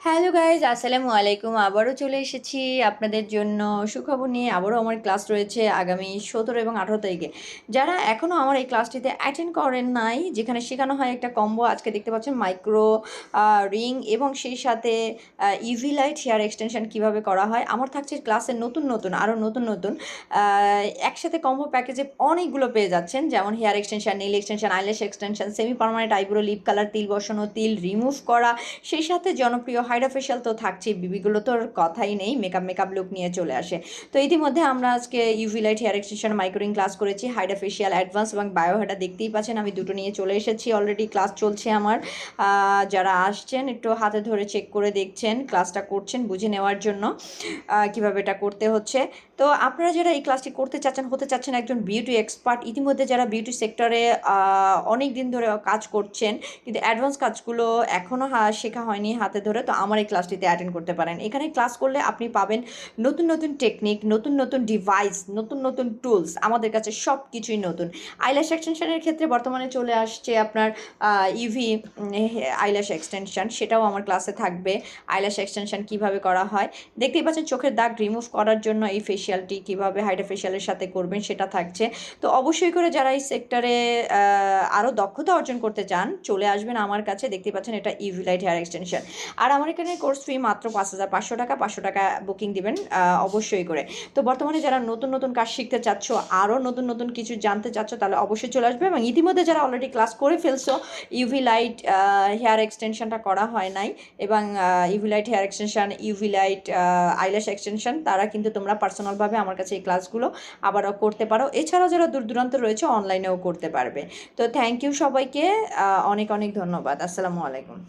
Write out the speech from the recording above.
Hello guys, আসসালামু আলাইকুম। আবারও চলে এসেছি আপনাদের জন্য সুখবর নিয়ে। আবারও আমার ক্লাস রয়েছে আগামী 17 এবং 18 তারিখে। যারা এখনও আমার এই ক্লাসটিতে অ্যাটেন্ড করেন নাই, যেখানে শেখানো হয় একটা কম্বো, আজকে দেখতে পাচ্ছেন মাইক্রো রিং এবং সেই সাথে ইভি লাইট হেয়ার এক্সটেনশন কীভাবে করা হয়। আমার থাকছে ক্লাসে আরও নতুন নতুন একসাথে কম্বো প্যাকেজে অনেকগুলো পেয়ে যাচ্ছেন, যেমন hair extension, nail extension, eyelash extension, semi permanent eyebrow, lip colour, তিল বসানো, তিল রিমুভ করা, সেই সাথে জনপ্রিয় হাইড্রা ফেশিয়াল তো থাকছেই, বিবিগুলো তোর কথাই নেই, মেকআপ লুক নিয়ে চলে আসে। তো ইতিমধ্যে আমরা আজকে UV light hair extension micro ring class করেছি, হাইড্রা ফেশিয়াল অ্যাডভান্স এবং বায়োহাইড্রা দেখতেই পাচ্ছেন, আমি দুটো নিয়ে চলে এসেছি। অলরেডি ক্লাস চলছে আমার। যারা আসছেন একটু হাতে ধরে চেক করে দেখছেন, ক্লাসটা করছেন বুঝে নেওয়ার জন্য কীভাবে এটা করতে হচ্ছে। তো আপনারা যারা এই ক্লাসটি করতে চাচ্ছেন, হতে চাচ্ছেন একজন বিউটি এক্সপার্ট, ইতিমধ্যে যারা বিউটি সেক্টরে অনেক দিন ধরে কাজ করছেন কিন্তু অ্যাডভান্স কাজগুলো এখনও শেখা হয়নি হাতে ধরে, তো আমার এই ক্লাসটিতে অ্যাটেন্ড করতে পারেন। এখানে ক্লাস করলে আপনি পাবেন নতুন নতুন টেকনিক, নতুন নতুন ডিভাইস, নতুন নতুন টুলস। আমাদের কাছে সব কিছুই নতুন। আইল্যাশ এক্সটেনশনের ক্ষেত্রে বর্তমানে চলে আসছে আপনার ইভি আইল্যাশ এক্সটেনশন, সেটাও আমার ক্লাসে থাকবে। আইল্যাশ এক্সটেনশন কীভাবে করা হয় দেখতেই পাচ্ছেন, চোখের দাগ রিমুভ করার জন্য এই ফেশিয়ালটি কীভাবে হাইড্রা ফেশিয়ালের সাথে করবেন সেটা থাকছে। তো অবশ্যই করে যারা এই সেক্টরে আরও দক্ষতা অর্জন করতে চান চলে আসবেন আমার কাছে। দেখতেই পাচ্ছেন এটা ইভি লাইট হেয়ার এক্সটেনশন। আর আমার এখানে কোর্স ফি মাত্র 5,500 টাকা। 500 টাকা বুকিং দিবেন অবশ্যই করে। তো বর্তমানে যারা নতুন নতুন কাজ শিখতে চাচ্ছ, আরও নতুন নতুন কিছু জানতে চাচ্ছ, তাহলে অবশ্যই চলে আসবে। এবং ইতিমধ্যে যারা অলরেডি ক্লাস করে ফেলছো, ইউভি লাইট হেয়ার এক্সটেনশনটা করা হয় নাই, এবং UV light hair extension, UV light eyelash extension, তারা কিন্তু তোমরা পার্সোনালভাবে আমার কাছে এই ক্লাসগুলো আবারও করতে পারো। এছাড়াও যারা দূর দূরান্ত রয়েছে অনলাইনেও করতে পারবে। তো থ্যাংক ইউ সবাইকে, অনেক অনেক ধন্যবাদ। আসসালামু আলাইকুম।